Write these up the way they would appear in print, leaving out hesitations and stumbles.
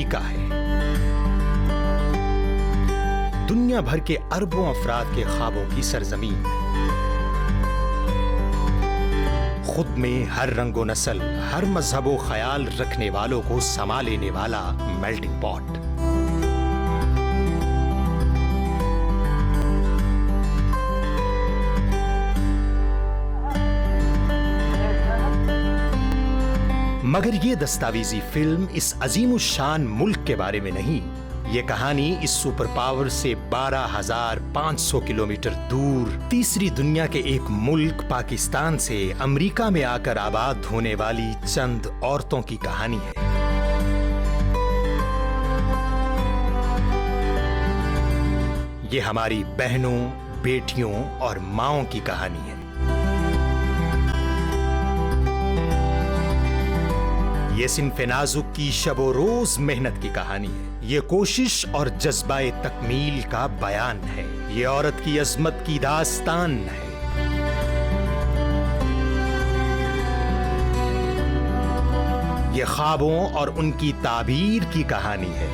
America है। दुनिया भर के अरबों अफराद के ख्वाबों की सरजमीन, खुद में हर रंगो नस्ल, हर मजहबो ख्याल रखने वालों को समा लेने वाला मेल्टिंग पॉट। मगर ये दस्तावेजी फिल्म इस अजीमुशान मुल्क के बारे में नहीं। ये कहानी इस सुपर पावर से 12,500 किलोमीटर दूर तीसरी दुनिया के एक मुल्क पाकिस्तान से अमेरिका में आकर आबाद होने वाली चंद औरतों की कहानी है। ये हमारी बहनों, बेटियों और माओं की कहानी है। ये सिन्फ़े नाज़ुक की शबो रोज मेहनत की कहानी है। ये कोशिश और जज्बाए तकमील का बयान है। ये औरत की अज़मत की दास्तान है। ये ख्वाबों और उनकी ताबीर की कहानी है।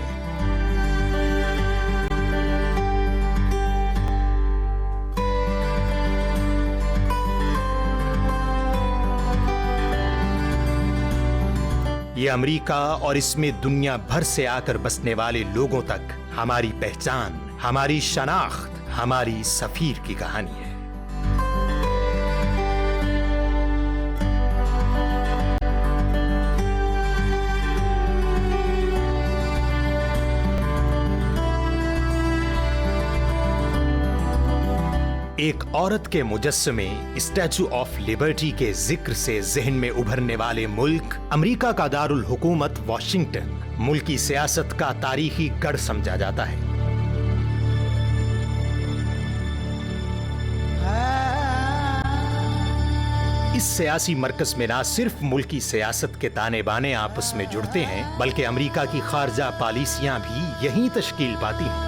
ये अमेरिका और इसमें दुनिया भर से आकर बसने वाले लोगों तक हमारी पहचान, हमारी शनाख्त, हमारी सफीर की कहानी है। एक औरत के मुजस्समे स्टैचू ऑफ लिबर्टी के जिक्र से जहन में उभरने वाले मुल्क अमेरिका का दारुल हुकूमत वाशिंगटन मुल्की सियासत का तारीखी गढ़ समझा जाता है। इस सियासी मरकज में ना सिर्फ मुल्की सियासत के ताने बाने आपस में जुड़ते हैं, बल्कि अमेरिका की खारजा पॉलिसियां भी यहीं तश्कील पाती हैं।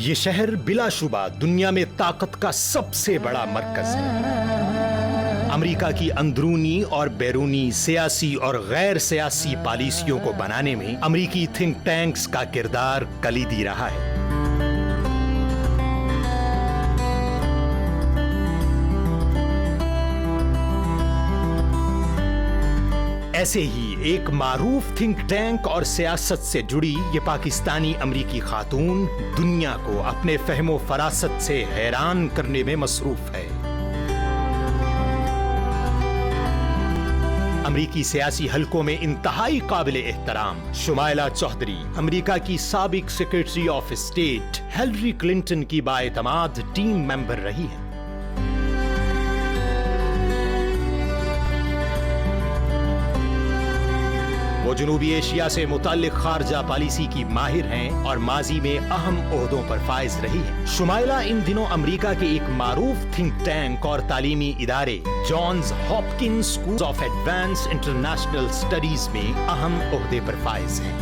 ये शहर बिलाशुबा दुनिया में ताकत का सबसे बड़ा मरकज है। अमेरिका की अंदरूनी और बैरूनी सियासी और गैर सियासी पॉलिसियों को बनाने में अमेरिकी थिंक टैंक्स का किरदार कलीदी रहा है। ऐसे ही एक मारूफ थिंक टैंक और सियासत से जुड़ी ये पाकिस्तानी अमरीकी खातून दुनिया को अपने फहमो फरासत से हैरान करने में मसरूफ है। अमरीकी सियासी हलकों में इंतहाई काबिल एहतराम शुमाइला चौधरी अमरीका की साबिक secretary of state Hillary Clinton की बाएतमाद टीम मेंबर रही है। वो जनूबी एशिया से मुताल्लिक खारजा पॉलिसी की माहिर हैं और माजी में अहम ओहदों पर फाइज रही हैं। शुमाइला इन दिनों अमेरिका के एक मारूफ थिंक टैंक और तालीमी इदारे Johns Hopkins school of advance international studies में अहम ओहदे पर फाइज हैं।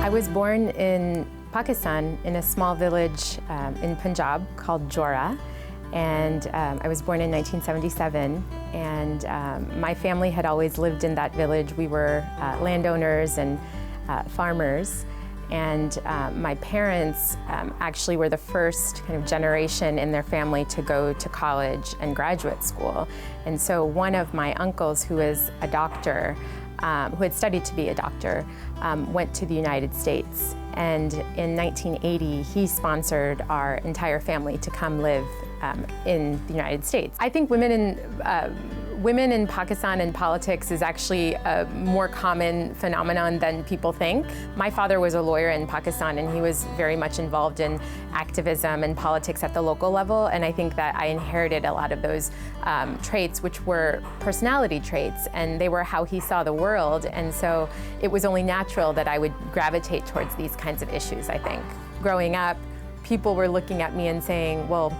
I was born in Pakistan in a small village in Punjab called Jora. And I was born in 1977, and my family had always lived in that village. We were landowners and farmers, and my parents actually were the first kind of generation in their family to go to college and graduate school. And so one of my uncles, who is a doctor, who had studied to be a doctor, went to the United States. And in 1980, he sponsored our entire family to come live in the United States. I think women in Pakistan in politics is actually a more common phenomenon than people think. My father was a lawyer in Pakistan, and he was very much involved in activism and politics at the local level, and I think that I inherited a lot of those traits, which were personality traits, and they were how he saw the world, and so it was only natural that I would gravitate towards these kinds of issues, I think. Growing up, people were looking at me and saying, well,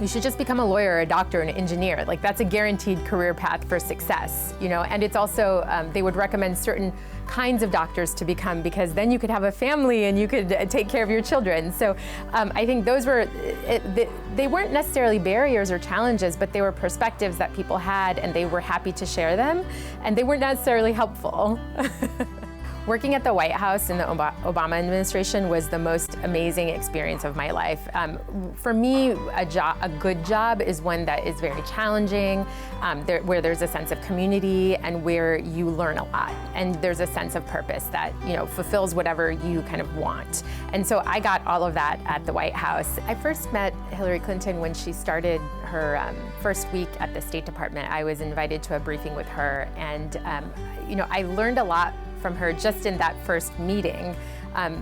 you should just become a lawyer, a doctor, an engineer. Like that's a guaranteed career path for success, you know. And it's also, they would recommend certain kinds of doctors to become because then you could have a family and you could take care of your children. So I think those were, they weren't necessarily barriers or challenges, but they were perspectives that people had and they were happy to share them, and they weren't necessarily helpful. Working at the White House in the Obama administration was the most amazing experience of my life. For me, a good job is one that is very challenging, where there's a sense of community and where you learn a lot. And there's a sense of purpose that, you know, fulfills whatever you kind of want. And so I got all of that at the White House. I first met Hillary Clinton when she started her first week at the State Department. I was invited to a briefing with her, and you know, I learned a lot from her just in that first meeting.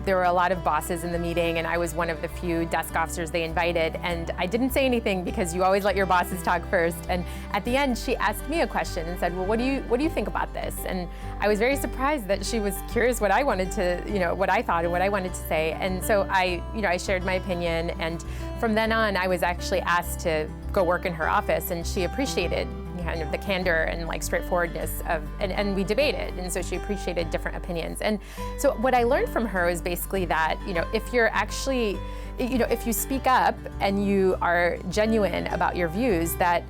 There were a lot of bosses in the meeting, and I was one of the few desk officers they invited, and I didn't say anything because you always let your bosses talk first. And at the end, she asked me a question and said, well, what do you think about this? And I was very surprised that she was curious what I wanted to, you know, what I thought and what I wanted to say. And so I shared my opinion, and from then on, I was actually asked to go work in her office, and she appreciated kind of the candor and like straightforwardness of, and we debated, and so she appreciated different opinions. And so what I learned from her is basically that, you know, if you're actually, you know, if you speak up and you are genuine about your views, that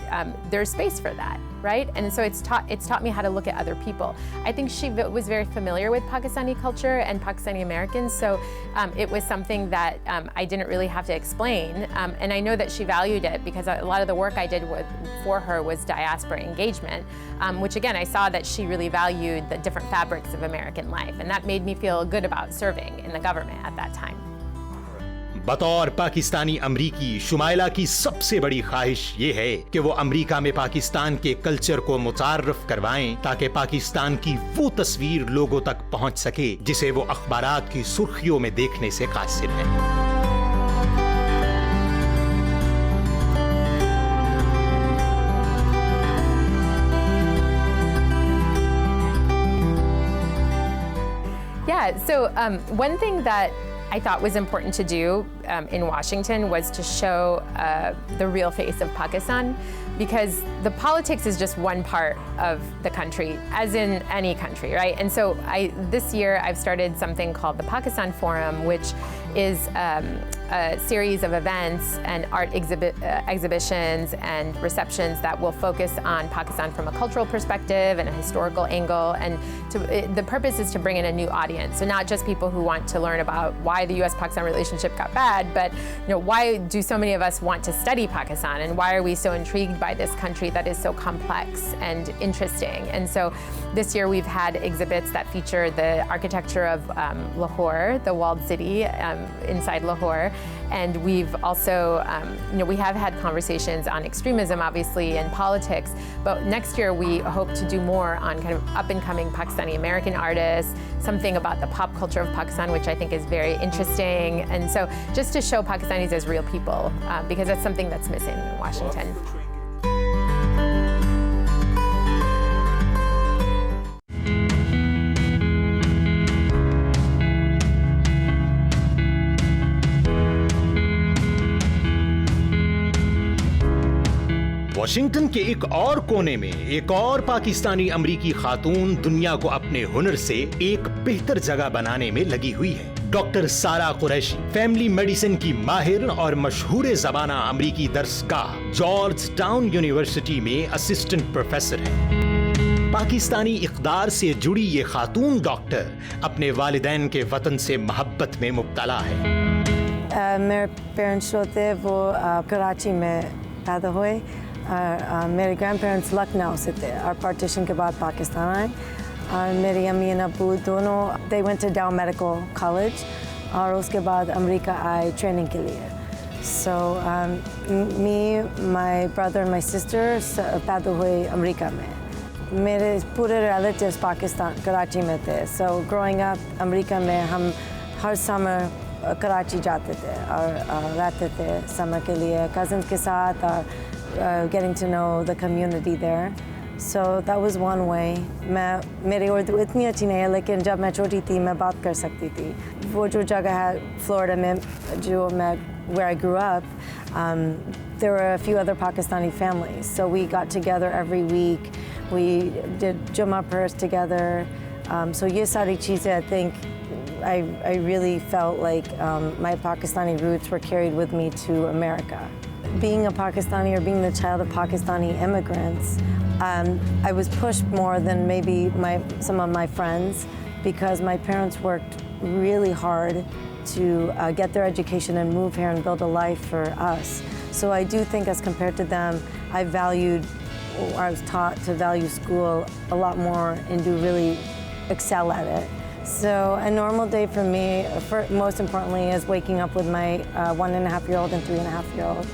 there's space for that, right? And so it's taught me how to look at other people. I think she was very familiar with Pakistani culture and Pakistani Americans, so it was something that I didn't really have to explain. And I know that she valued it because a lot of the work I did for her was diaspora engagement, which again, I saw that she really valued the different fabrics of American life, and that made me feel good about serving in the government at that time. बतौर पाकिस्तानी अमरीकी शुमाइला की सबसे बड़ी ख्वाहिश ये है कि वो अमरीका में पाकिस्तान के कल्चर को मुतारफ करवाएं ताकि पाकिस्तान की वो तस्वीर लोगों तक पहुंच सके जिसे वो अखबारात की सुर्खियों में देखने से कासिर है। Yeah, so one thing that I thought was important to do in Washington was to show the real face of Pakistan, because the politics is just one part of the country, as in any country, right? And so this year I've started something called the Pakistan Forum, which is a series of events and art exhibitions and receptions that will focus on Pakistan from a cultural perspective and a historical angle. And the purpose is to bring in a new audience. So not just people who want to learn about why the US-Pakistan relationship got bad, but why do so many of us want to study Pakistan, and why are we so intrigued by this country that is so complex and interesting? And so this year we've had exhibits that feature the architecture of Lahore, the walled city inside Lahore. And we've also, we have had conversations on extremism, obviously, and politics. But next year we hope to do more on kind of up-and-coming Pakistani American artists, something about the pop culture of Pakistan, which I think is very interesting. And so just to show Pakistanis as real people, because that's something that's missing in Washington. Washington के एक और कोने में एक और पाकिस्तानी अमरीकी खातून दुनिया को अपने हुनर से एक बेहतर जगह बनाने में लगी हुई है। डॉक्टर सारा कुरैशी फैमिली मेडिसिन की माहिर और मशहूर ज़बाना अमरीकी दर्सगाह जॉर्जटाउन यूनिवर्सिटी में असिस्टेंट प्रोफेसर है। पाकिस्तानी इक़दार से जुड़ी ये खातून डॉक्टर अपने वालिदैन के वतन से मोहब्बत में मुब्तला है। मेरे पेरेंट्स जो थे वो कराची में पैदा हुए और मेरे ग्रैंड पेरेंट्स लखनऊ से थे और पार्टीशन के बाद पाकिस्तान आए और मेरी अम्मी और अब्बू दोनों they went to Dow Medical College और उसके बाद अमेरिका आए ट्रेनिंग के लिए। So me, my brother and my sister पैदा हुए अमेरिका में। मेरे पूरे रिलेटिव्स पाकिस्तान कराची में थे। So growing up अमेरिका में हम हर समर कराची जाते थे और रहते थे समर के लिए कज़न्स के साथ और getting to know the community there. So that was one way. मेरी उर्दू इतनी अच्छी नहीं है लेकिन जब मैं छोटी थी मैं बात कर सकती थी। वो जो जगह है Florida में जो मैं where I grew up, there were a few other Pakistani families. So we got together every week. We did Jummah prayers together. So ये सारी चीज़ें, I think I really felt like my Pakistani roots were carried with me to America. Being a Pakistani or being the child of Pakistani immigrants, I was pushed more than maybe some of my friends because my parents worked really hard to get their education and move here and build a life for us. So I do think as compared to them, I was taught to value school a lot more and do really excel at it. So a normal day for me, most importantly, is waking up with my 1.5-year-old and 3.5-year-old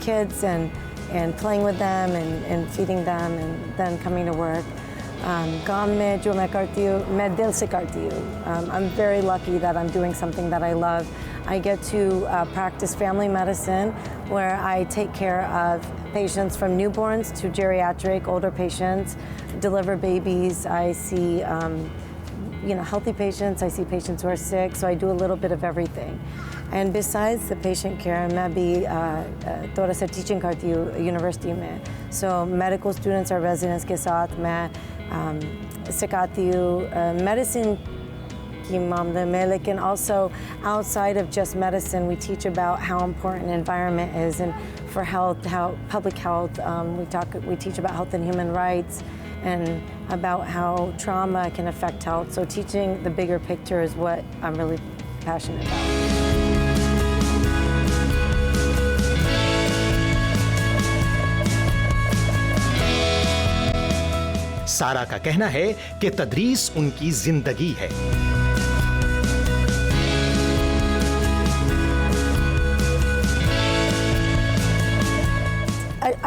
kids and playing with them and feeding them and then coming to work. काम में जो मैं करती हूँ, मैं दिल से करती हूँ. I'm very lucky that I'm doing something that I love. I get to practice family medicine where I take care of patients from newborns to geriatric, older patients, deliver babies. I see healthy patients, I see patients who are sick, so I do a little bit of everything. And besides the patient care, मैं भी थोड़ा सा teaching करती हूँ university में. So medical students or residents के साथ मैं सिखाती हूँ medicine की मामले में, लेकिन also outside of just medicine, we teach about how important environment is and for health, how public health. We teach about health and human rights and about how trauma can affect health. So teaching the bigger picture is what I'm really passionate about. सारा का कहना है कि तदरीस उनकी जिंदगी है.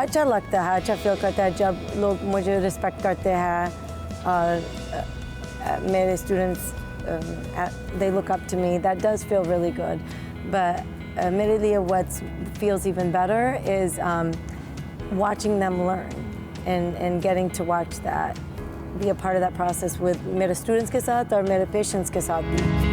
अच्छा लगता है, अच्छा फील करता है जब लोग मुझे रिस्पेक्ट करते हैं और मेरे students they look up to me. That does feel really good. But मेरे लिए what feels even better is watching them learn and getting to watch that, be a part of that process with मेरे students के साथ और मेरे patients के साथ भी.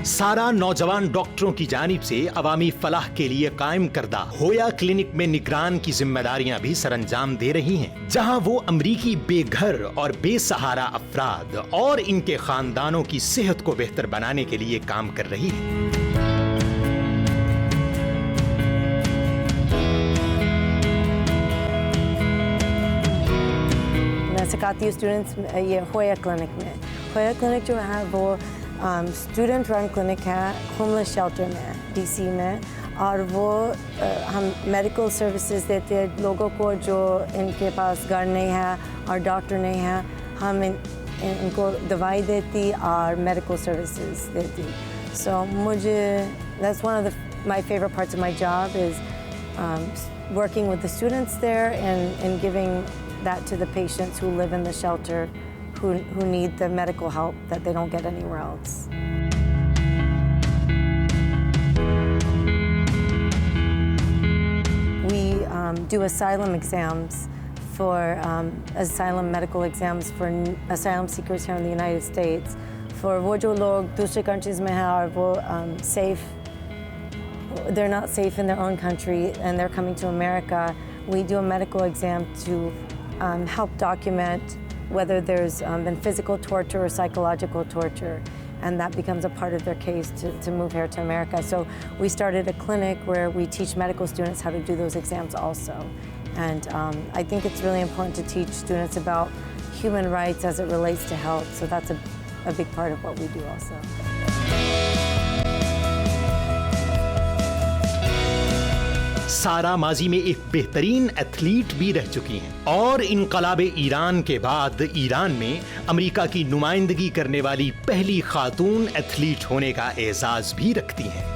सारा नौजवान डॉक्टरों की जानिब से अवामी फलाह के लिए कायम करदा होया क्लिनिक में निगरान की जिम्मेदारियां भी सरंजाम दे रही हैं, जहां वो अमरीकी बेघर और बेसहारा अफराद और इनके खानदानों की सेहत को बेहतर बनाने के लिए काम कर रही हैं. मैं सिखाती हूँ स्टूडेंट्स ये होया क्लिनिक में. होया क्लिनिक जो है वो स्टूडेंट रन क्लिनिक है होमलेस शेल्टर में DC में, और वो हम मेडिकल सर्विसेज देते हैं लोगों को जो इनके पास घर नहीं है और डॉक्टर नहीं है. हम इनको दवाई देती और मेडिकल सर्विसेज देती. So मुझे that's one of my favorite parts of my job is working with the students there and giving that to the patients who live in the shelter who need the medical help that they don't get anywhere else. We do asylum exams for asylum medical exams for asylum seekers here in the United States. For वो जो लोग दूसरे countries में हैं और वो they're not safe in their own country and they're coming to America, we do a medical exam to help document whether there's been physical torture or psychological torture, and that becomes a part of their case to move here to America. So we started a clinic where we teach medical students how to do those exams also. And I think it's really important to teach students about human rights as it relates to health, so that's a big part of what we do also. सारा माजी में एक बेहतरीन athlete भी रह चुकी हैं और इनकलाबे ईरान के बाद ईरान में अमेरिका की नुमाइंदगी करने वाली पहली खातून एथलीट होने का एजाज भी रखती हैं.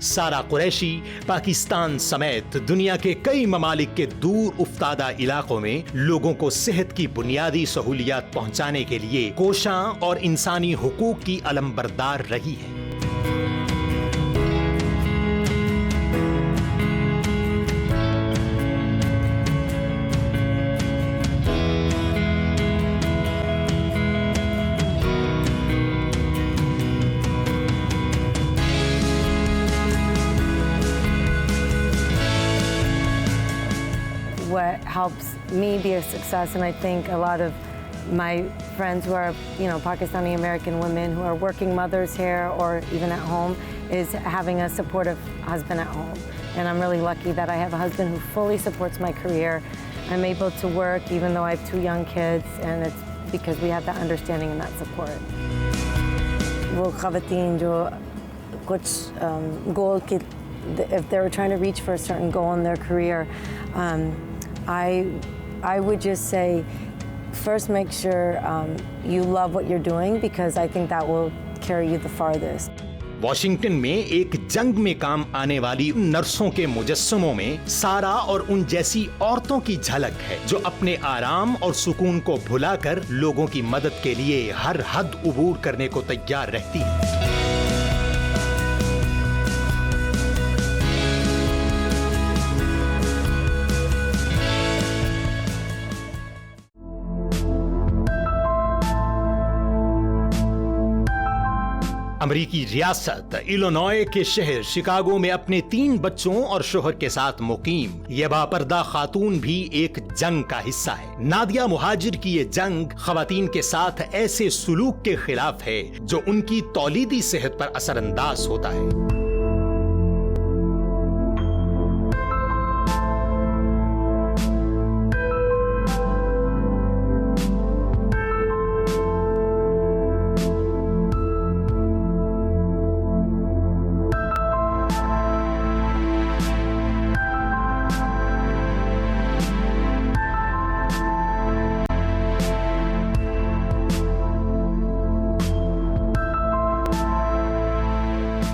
सारा कुरैशी पाकिस्तान समेत दुनिया के कई ममालिक के दूर उफ्तादा इलाकों में लोगों को सेहत की बुनियादी सहूलियात पहुंचाने के लिए कोशां और इंसानी हुकूक की अलमबरदार रही है। What helps me be a success, and I think a lot of my friends who are, Pakistani American women who are working mothers here or even at home, is having a supportive husband at home. And I'm really lucky that I have a husband who fully supports my career. I'm able to work even though I have 2 young kids, and it's because we have that understanding and that support. वो ख़वातीन जो कुछ goal की, if they were trying to reach for a certain goal in their career, I would just say, first make sure you love what you're doing, because I think that will carry you the farthest. Washington में एक जंग में काम आने वाली नर्सों के मुजस्समों में सारा और उन जैसी औरतों की झलक है जो अपने आराम और सुकून को भुलाकर लोगों की मदद के लिए हर हद उबूर करने को तैयार रहती है। अमरीकी रियासत इलिनॉय के शहर शिकागो में अपने 3 बच्चों और शोहर के साथ मुकीम ये बापर्दा खातून भी एक जंग का हिस्सा है। नादिया मुहाजिर की ये जंग खवातीन के साथ ऐसे सुलूक के खिलाफ है जो उनकी तौलीदी सेहत पर असरअंदाज होता है।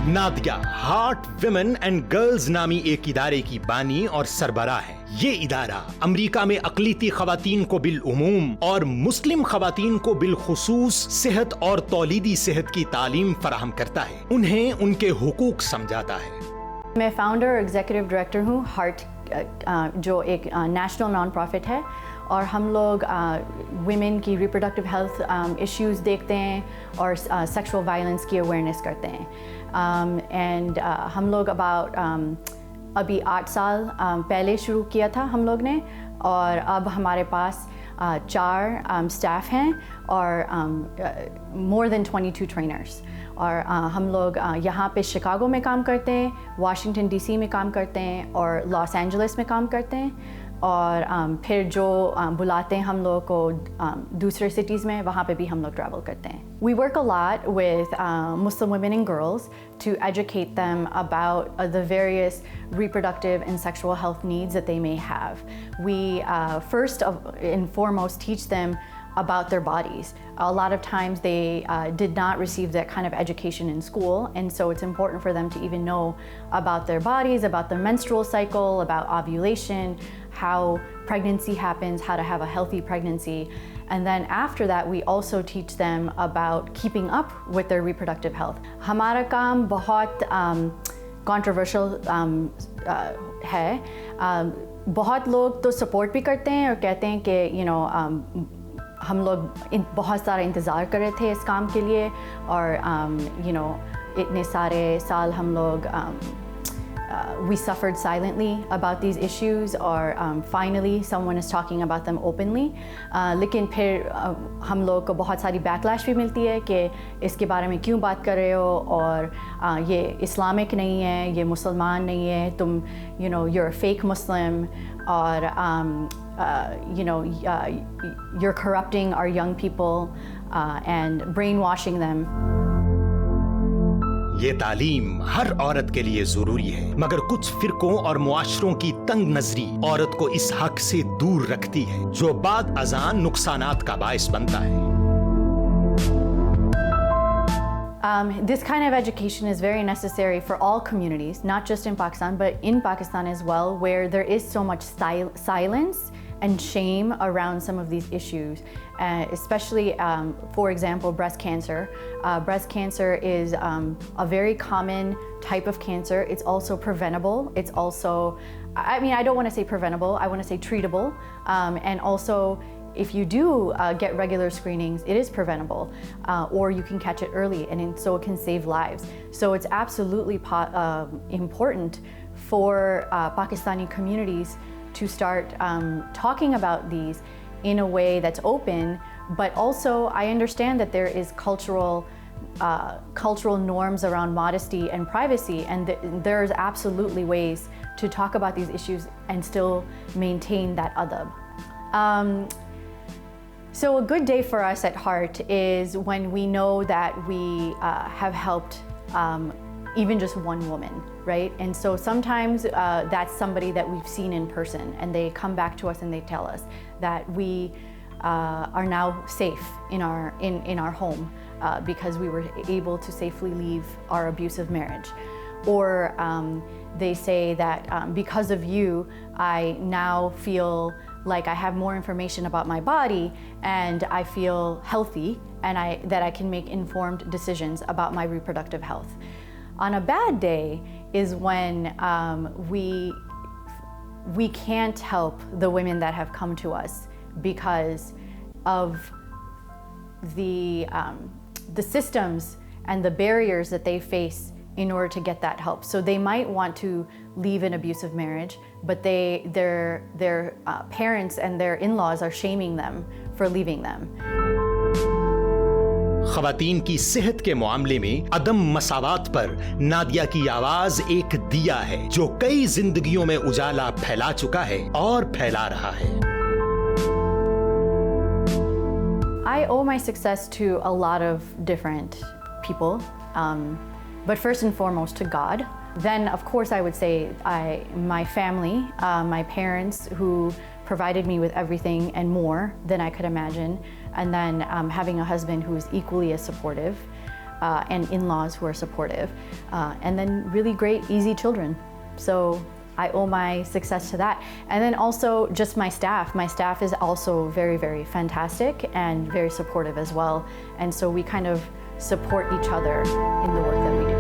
Nadia heart women and girls नामी एक इदारे की बानी और सरबराह है। ये इदारा अमेरिका में अक़लीती ख़वातीन को बिलउमूम और मुस्लिम ख़वातीन को बिलखुसूस सेहत और तौलीदी सेहत की तालीम फराहम करता है, उन्हें उनके हुकूक समझाता है। मैं फाउंडर और एग्जीक्यूटिव डायरेक्टर हूँ हार्ट, जो एक नेशनल नॉन प्रॉफिट है, और हम लोग विमेन की रिप्रोडक्टिव हेल्थ इश्यूज़ देखते हैं और सेक्सुअल वायलेंस की अवेयरनेस करते हैं। एंड हम लोग अभी 8 साल पहले शुरू किया था हम लोग ने, और अब हमारे पास 4 स्टाफ हैं और मोर देन 22 ट्रेनर्स। और हम लोग यहाँ पे शिकागो में काम करते हैं, वाशिंगटन डीसी में काम करते हैं और लॉस एंजलिस में काम करते हैं, और फिर जो बुलाते हैं हम लोग को दूसरे सिटीज़ में, वहाँ पे भी हम लोग ट्रैवल करते हैं। We work a lot with Muslim women and girls to educate them about the various reproductive and sexual health needs that they may have. We first and foremost teach them about their bodies. A lot of times they did not receive that kind of education in school, and so it's important for them to even know about their bodies, about their menstrual cycle, about ovulation, how pregnancy happens, how to have a healthy pregnancy. And then after that, we also teach them about keeping up with their reproductive health. हमारा काम बहुत controversial है। बहुत लोग तो support भी करते हैं और कहते हैं कि हम लोग बहुत सारा इंतज़ार कर रहे थे इस काम के लिए, और इतने सारे साल हम लोग we suffered silently about these issues, or finally someone is talking about them openly. लेकिन फिर हम लोग को बहुत सारी backlash भी मिलती है कि इसके बारे में क्यों बात कर रहे हो, और ये इस्लामिक नहीं है, ये मुसलमान नहीं है, तुम you're a fake Muslim, और you're corrupting our young people and brainwashing them. ये तालीम हर औरत के लिए जरूरी है, मगर कुछ फिरकों और मुआशरों की तंग नजरी औरत को इस हक से दूर रखती है, जो बाद अजान नुकसानात का बायस बनता है। This kind of education is very necessary for all communities, not just in Pakistan, but in Pakistan as well, where there is so much silence and shame around some of these issues, especially, for example, breast cancer. Breast cancer is a very common type of cancer. It's also preventable. It's also, I don't want to say preventable, I want to say treatable. And also, if you do get regular screenings, it is preventable, or you can catch it early, and so it can save lives. So it's absolutely important for Pakistani communities to start talking about these in a way that's open, but also I understand that there is cultural norms around modesty and privacy, and there's absolutely ways to talk about these issues and still maintain that adab. So a good day for us at Heart is when we know that we have helped even just one woman, right? And so sometimes that's somebody that we've seen in person, and they come back to us and they tell us that we are now safe in our home because we were able to safely leave our abusive marriage. Or they say that because of you, I now feel like I have more information about my body and I feel healthy, and that I can make informed decisions about my reproductive health. On a bad day is when we can't help the women that have come to us because of the systems and the barriers that they face in order to get that help. So they might want to leave an abusive marriage, but their parents and their in-laws are shaming them for leaving them. ख़वातीन की सेहत के मामले में अदम मसावात पर नादिया की आवाज एक दिया है जो कई जिंदगियों में उजाला फैला चुका है और फैला रहा है। I owe my success to a lot of different people, but first and foremost to God. Then, of course, I would say my family, my parents who provided me with everything and more than I could imagine. And then having a husband who is equally as supportive, and in-laws who are supportive, and then really great, easy children. So I owe my success to that. And then also just my staff. My staff is also very, very fantastic and very supportive as well. And so we kind of support each other in the work that we do.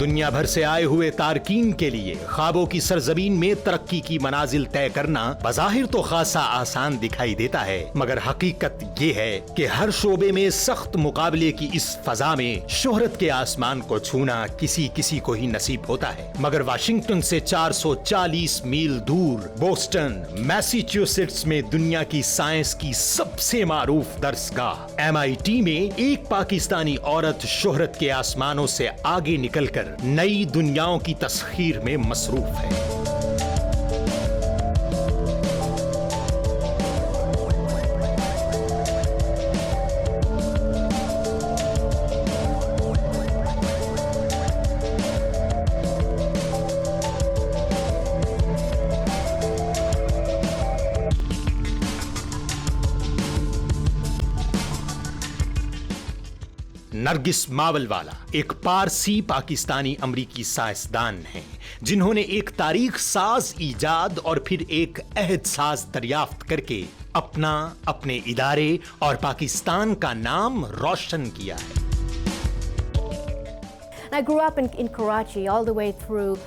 दुनिया भर से आए हुए तारकीन के लिए ख्वाबों की सरजमीन में तरक्की की मनाजिल तय करना बज़ाहिर तो खासा आसान दिखाई देता है, मगर हकीकत ये है कि हर शोबे में सख्त मुकाबले की इस फजा में शोहरत के आसमान को छूना किसी किसी को ही नसीब होता है। मगर वाशिंगटन से 440 मील दूर बोस्टन मैसाचुसेट्स में दुनिया की साइंस की सबसे मारूफ दर्सगाह MIT में एक पाकिस्तानी औरत शोहरत के आसमानों से आगे निकलकर नई दुनियाओं की तस्खीर में मसरूफ है। नरगिस मावलवाला एक पारसी पाकिस्तानी अमरीकी साइंसदान हैं जिन्होंने एक तारीख साज ईजाद और फिर एक अहद साज दरियाफ्त करके अपने इदारे और पाकिस्तान का नाम रोशन किया है। I grew up in Karachi all the way through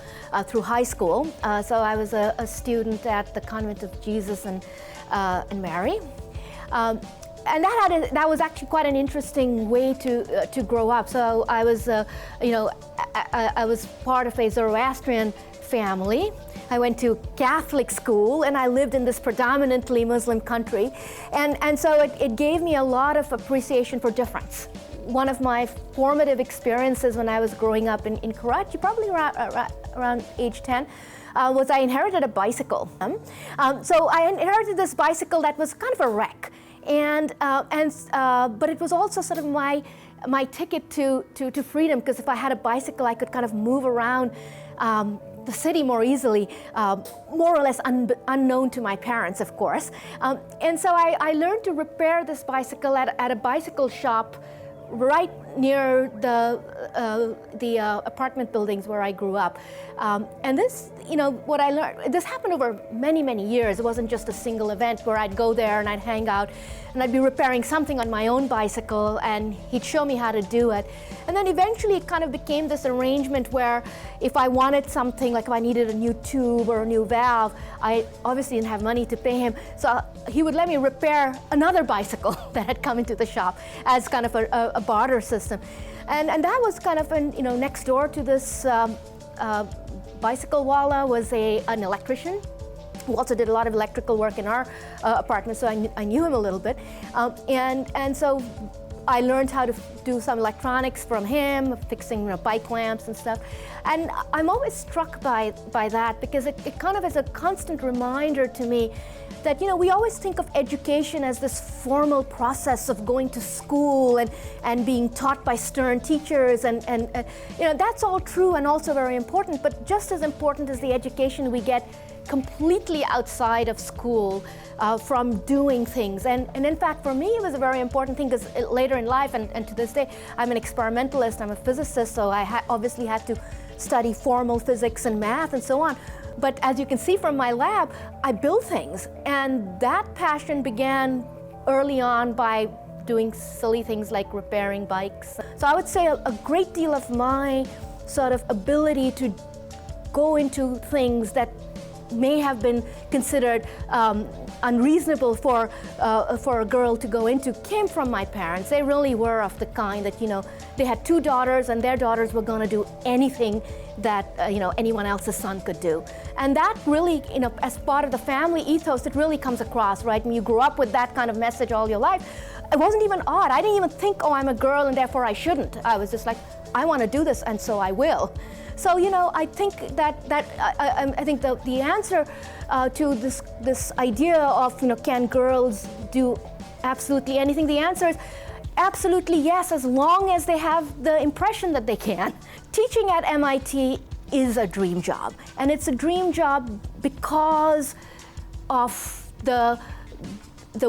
high school. So I was a student at the Convent of Jesus and Mary. And that was actually quite an interesting way to grow up. So I was, I was part of a Zoroastrian family. I went to Catholic school and I lived in this predominantly Muslim country. And so it gave me a lot of appreciation for difference. One of my formative experiences when I was growing up in Karachi, probably around age 10, was I inherited a bicycle. So I inherited this bicycle that was kind of a wreck. But it was also sort of my ticket to freedom, because if I had a bicycle, I could kind of move around the city more easily, more or less unknown to my parents, of course. And so I learned to repair this bicycle at a bicycle shop right near the apartment buildings where I grew up. And this, what I learned, this happened over many, many years. It wasn't just a single event where I'd go there and I'd hang out and I'd be repairing something on my own bicycle and he'd show me how to do it. And then eventually it kind of became this arrangement where if I wanted something, like if I needed a new tube or a new valve, I obviously didn't have money to pay him. So he would let me repair another bicycle that had come into the shop as kind of a barter system. And that was kind of, next door to this bicycle wala was an electrician who also did a lot of electrical work in our apartment, so I knew him a little bit. And so I learned how to do some electronics from him, fixing bike lamps and stuff. And I'm always struck by that, because it kind of is a constant reminder to me that, we always think of education as this formal process of going to school and being taught by stern teachers. And that's all true and also very important, but just as important is the education we get completely outside of school from doing things. And in fact, for me, it was a very important thing, because later in life, and to this day, I'm an experimentalist, I'm a physicist, so I obviously had to study formal physics and math and so on. But as you can see from my lab, I build things. And that passion began early on by doing silly things like repairing bikes. So I would say a great deal of my sort of ability to go into things that may have been considered unreasonable for a girl to go into came from my parents. They really were of the kind that, they had 2 daughters and their daughters were going to do anything that, anyone else's son could do. And that really, as part of the family ethos, it really comes across, right? When you grew up with that kind of message all your life, it wasn't even odd. I didn't even think, oh, I'm a girl and therefore I shouldn't. I was just like, I want to do this and so I will. So, I think I think the answer to this idea of, can girls do absolutely anything? The answer is absolutely yes, as long as they have the impression that they can. Teaching at MIT is a dream job, and it's a dream job because of the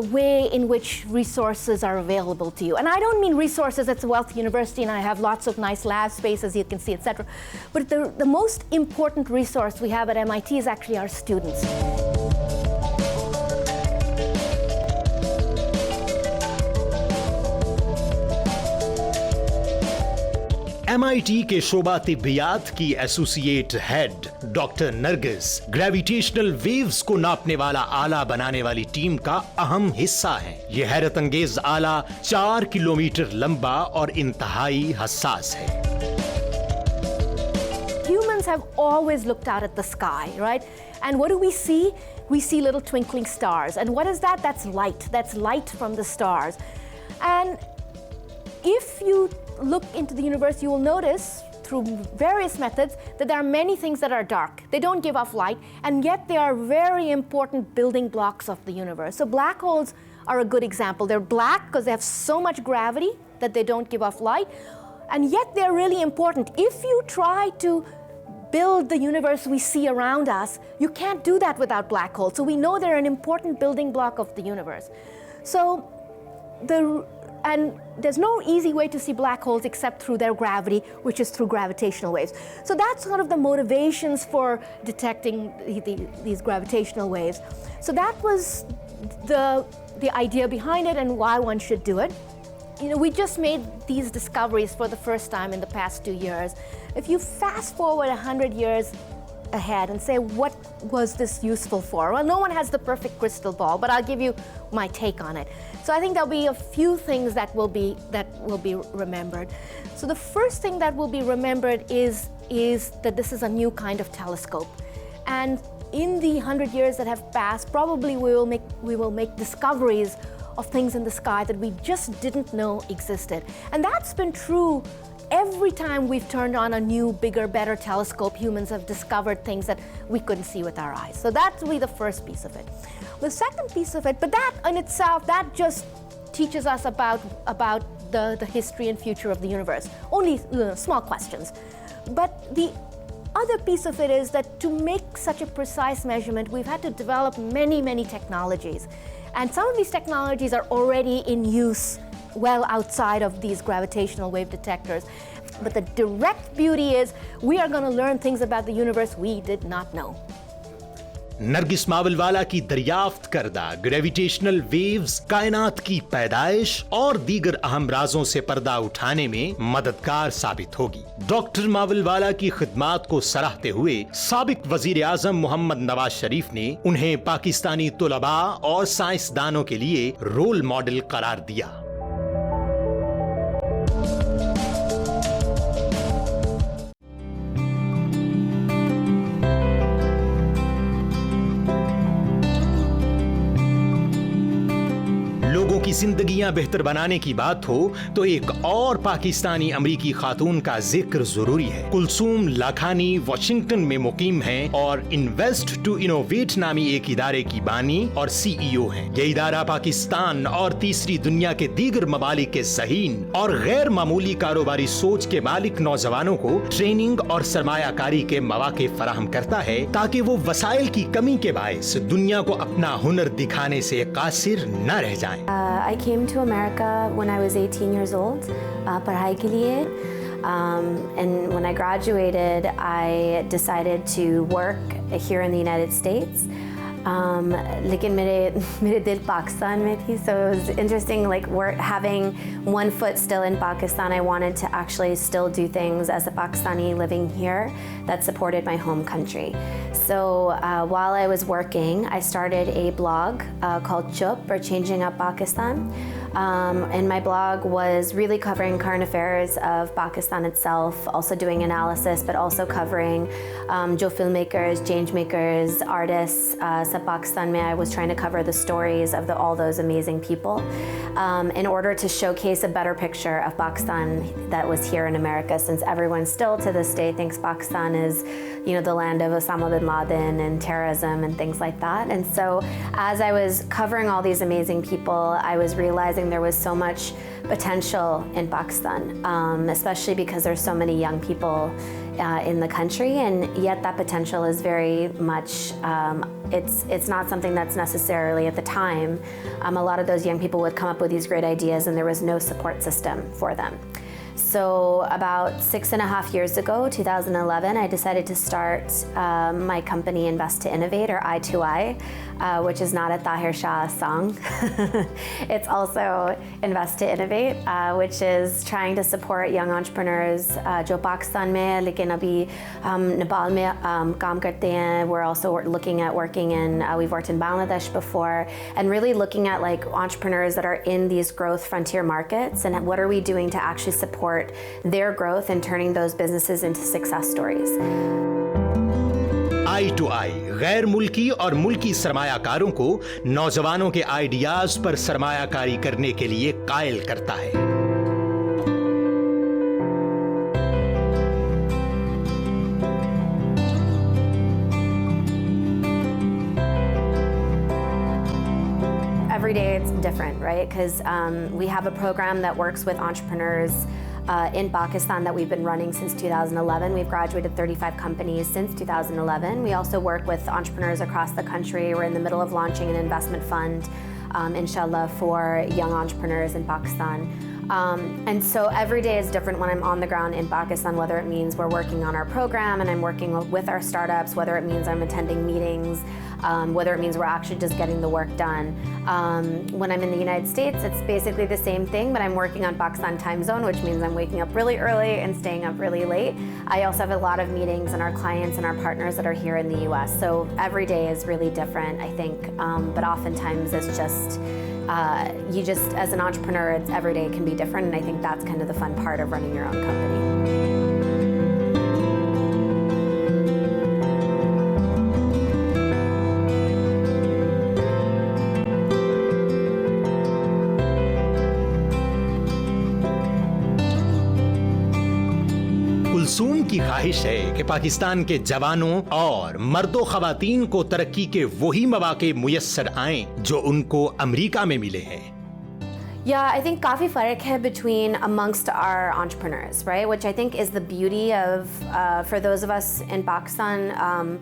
way in which resources are available to you. And I don't mean resources, it's a wealthy university and I have lots of nice lab spaces, you can see, etc. But the most important resource we have at MIT is actually our students. MIT के शोबा तिब्बियात की associate head doctor Nargis gravitational waves को नापने वाला आला बनाने वाली team का अहम हिस्सा है। ये हैरत अंगेज आला 4 किलोमीटर लंबा और इंतहाई हसास है। Humans have always looked out at the sky, right? And what do we see? We see little twinkling stars. And what is that? That's light. That's light from the stars. And if you look into the universe, you will notice through various methods that there are many things that are dark. They don't give off light, and yet they are very important building blocks of the universe. So black holes are a good example. They're black because they have so much gravity that they don't give off light, and yet they're really important. If you try to build the universe we see around us, you can't do that without black holes. So we know they're an important building block of the universe. And there's no easy way to see black holes except through their gravity, which is through gravitational waves. So that's sort of the motivations for detecting these gravitational waves. So that was the idea behind it and why one should do it. We just made these discoveries for the first time in the past 2 years. If you fast forward 100 years ahead and say, what was this useful for? Well, no one has the perfect crystal ball, but I'll give you my take on it. So I think there'll be a few things that will be remembered. So the first thing that will be remembered is is that this is a new kind of telescope. And in the 100 years that have passed, probably we will make discoveries of things in the sky that we just didn't know existed. And that's been true every time we've turned on a new, bigger, better telescope. Humans have discovered things that we couldn't see with our eyes. So that will be the first piece of it. The second piece of it, but that in itself, that just teaches us about the history and future of the universe. Only small questions. But the other piece of it is that to make such a precise measurement, we've had to develop many, many technologies. And some of these technologies are already in use well outside of these gravitational wave detectors. But the direct beauty is we are going to learn things about the universe we did not know. Nargis मावलवाला की दरियाफ्त करदा gravitational waves कायनात की पैदाइश और दीगर अहम राजों से पर्दा उठाने में मददगार साबित होगी। डॉक्टर मावलवाला की खिदमात को सराहते हुए साबिक वजीर आजम मोहम्मद नवाज शरीफ ने उन्हें पाकिस्तानी तुलबा और साइंसदानों के लिए रोल मॉडल करार दिया। की जिंदगियां बेहतर बनाने की बात हो तो एक और पाकिस्तानी अमरीकी खातून का जिक्र जरूरी है। कुलसूम लाखानी वाशिंगटन में मुकीम हैं और इन्वेस्ट टू इनोवेट नामी एक इदारे की बानी और CEO हैं। ये इदारा पाकिस्तान और तीसरी दुनिया के दीगर ममालिक के ज़हीन और गैर मामूली कारोबारी सोच के मालिक नौजवानों को ट्रेनिंग और सरमायाकारी के मौके फराहम करता है ताकि वो वसाइल की कमी के बायस दुनिया को अपना हुनर दिखाने से कासिर न रह जाएं। I came to America when I was 18 years old, पढ़ाई के लिए. And when I graduated, I decided to work here in the United States. लेकिन मेरे दिल पाकिस्तान में थी, so it was interesting, like having one foot still in Pakistan. I wanted to actually still do things as a Pakistani living here that supported my home country. So while I was working, I started a blog called Chup, or Changing Up Pakistan. And my blog was really covering current affairs of Pakistan itself, also doing analysis, but also covering jo filmmakers, change makers, artists. Sab Pakistan mein, I was trying to cover the stories of all those amazing people in order to showcase a better picture of Pakistan that was here in America, since everyone still to this day thinks Pakistan is, the land of Osama bin Laden and terrorism and things like that. And so as I was covering all these amazing people, I was realizing there was so much potential in Pakistan, especially because there's so many young people in the country, and yet that potential is very much, it's not something that's necessarily at the time. A lot of those young people would come up with these great ideas and there was no support system for them. So about 6.5 years ago, 2011, I decided to start my company Invest to Innovate, or I2I, which is not a Tahir Shah song. It's also Invest to Innovate, which is trying to support young entrepreneurs जो पाकिस्तान में है, लेकिन अभी हम नेपाल में काम करते हैं. We're also looking at working in, we've worked in Bangladesh before, and really looking at like entrepreneurs that are in these growth frontier markets, and what are we doing to actually support their growth and turning those businesses into success stories. I2I गैर मुल्की और मुल्की सरमायाकारों को नौजवानों के ideas पर सरमायाकारी करने के लिए कायल करता है। Every day it's different, right? Because we have a program that works with entrepreneurs in Pakistan that we've been running since 2011. We've graduated 35 companies since 2011. We also work with entrepreneurs across the country. We're in the middle of launching an investment fund, inshallah, for young entrepreneurs in Pakistan. And so every day is different when I'm on the ground in Pakistan, whether it means we're working on our program and I'm working with our startups, whether it means I'm attending meetings, whether it means we're actually just getting the work done. When I'm in the United States, it's basically the same thing, but I'm working on Pakistan time zone, which means I'm waking up really early and staying up really late. I also have a lot of meetings and our clients and our partners that are here in the US. So every day is really different, I think, but oftentimes it's just, you just, as an entrepreneur, it's every day can be different, and I think that's kind of the fun part of running your own company. Kulsoom की ख्वाहिश है कि पाकिस्तान के जवानों और मर्दों खवातीन को तरक्की के वही मौके मुयस्सर आएं जो उनको अमेरिका में मिले हैं। Yeah, I think काफ़ी फ़र्क है between amongst our entrepreneurs, right? Which I think is the beauty of, for those of us in Pakistan,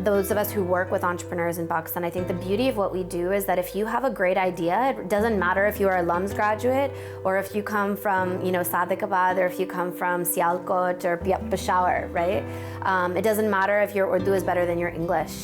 those of us who work with entrepreneurs in Pakistan, I think the beauty of what we do is that if you have a great idea, it doesn't matter if you are a LUMS graduate or if you come from, Sadiqabad or if you come from Sialkot or Peshawar, right? It doesn't matter if your Urdu is better than your English.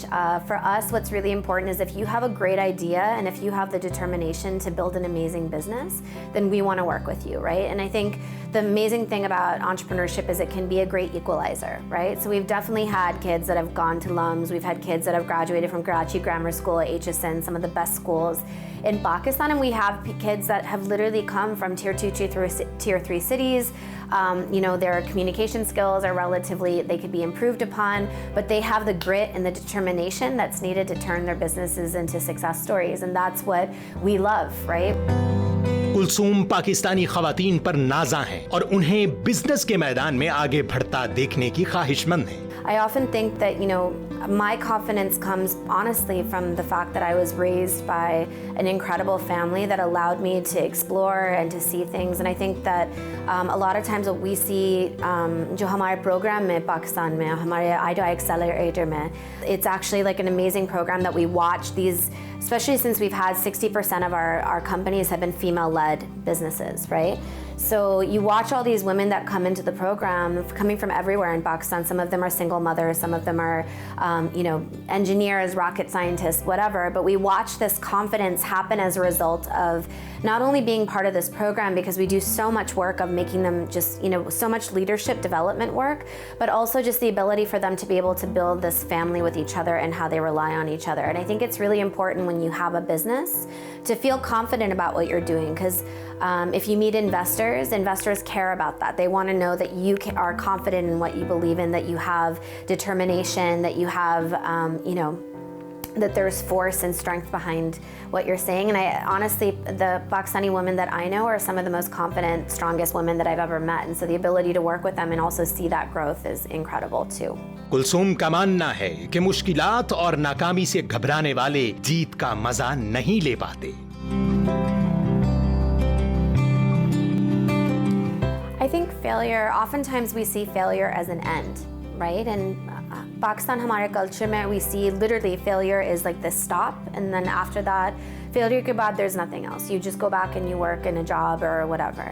For us, what's really important is if you have a great idea and if you have the determination to build an amazing business, then we want to work with you, right? And I think the amazing thing about entrepreneurship is it can be a great equalizer, right? So we've definitely had kids that have gone to LUMS. We've had kids that have graduated from Karachi Grammar School, HSN, some of the best schools in Pakistan. And we have kids that have literally come from tier 2, tier 3 cities. Their communication skills are relatively, they could be improved upon, but they have the grit and the determination that's needed to turn their businesses into success stories. And that's what we love, right? Kulsoom Pakistani खवातीन पर नाज़ा हैं और उन्हें business के मैदान में आगे बढ़ता देखने की ख्वाहिशमंद हैं। I often think that, my confidence comes honestly from the fact that I was raised by an incredible family that allowed me to explore and to see things. And I think that a lot of times what we see, जो हमारे program में पाकिस्तान में, हमारे IDO Accelerator में, it's actually like an amazing program that we watch these, especially since we've had 60% of our companies have been female-led businesses, right? So you watch all these women that come into the program, coming from everywhere in Pakistan. Some of them are single mothers, some of them are, engineers, rocket scientists, whatever. But we watch this confidence happen as a result of not only being part of this program, because we do so much work of making them just, so much leadership development work, but also just the ability for them to be able to build this family with each other and how they rely on each other. And I think it's really important when you have a business to feel confident about what you're doing, because if you meet investors care about that. They want to know that you are confident in what you believe in, that you have determination, that you have, that there's force and strength behind what you're saying. And I honestly, the Pakistani women that I know are some of the most confident, strongest women that I've ever met. And so the ability to work with them and also see that growth is incredible too. Kulsoom का मानना है कि मुश्किलात और नाकामी से घबराने वाले जीत का मजा नहीं ले पाते। I think failure, oftentimes we see failure as an end, right? And Pakistan, हमारे culture में, we see literally failure is like this stop, and then after that, failure के बाद there's nothing else. You just go back and you work in a job or whatever.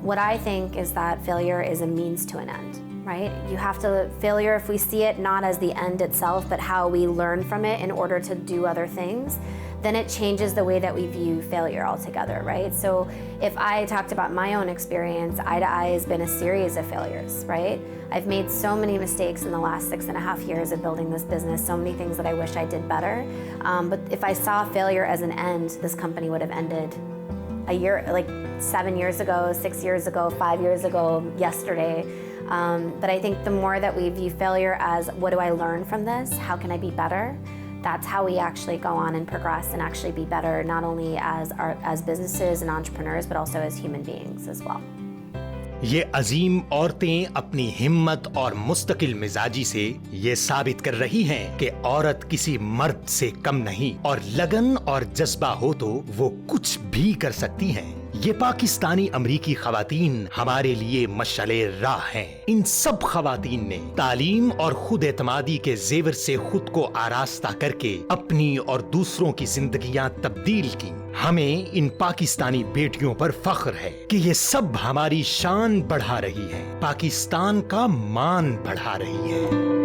What I think is that failure is a means to an end, right? You have to, failure, if we see it not as the end itself, but how we learn from it in order to do other things, then it changes the way that we view failure altogether, right? So if I talked about my own experience, Eye to Eye has been a series of failures, right? I've made so many mistakes in the last 6.5 years of building this business, so many things that I wish I did better. But if I saw failure as an end, this company would have ended a year, like 7 years ago, 6 years ago, 5 years ago, yesterday. But I think the more that we view failure as, what do I learn from this? How can I be better? That's how we actually go on and progress and actually be better, not only as businesses and entrepreneurs, but also as human beings as well. ये अजीम औरतें अपनी हिम्मत और मुस्तकिल मिजाजी से ये साबित कर रही हैं कि औरत किसी मर्द से कम नहीं, और लगन और जज्बा हो तो वो कुछ भी कर सकती हैं। ये पाकिस्तानी अमरीकी खवातीन हमारे लिए मशाले राह हैं। इन सब खवातीन ने तालीम और खुद एतमादी के जेवर से खुद को आरास्ता करके अपनी और दूसरों की जिंदगियां तब्दील की। हमें इन पाकिस्तानी बेटियों पर फख्र है कि ये सब हमारी शान बढ़ा रही हैं, पाकिस्तान का मान बढ़ा रही है।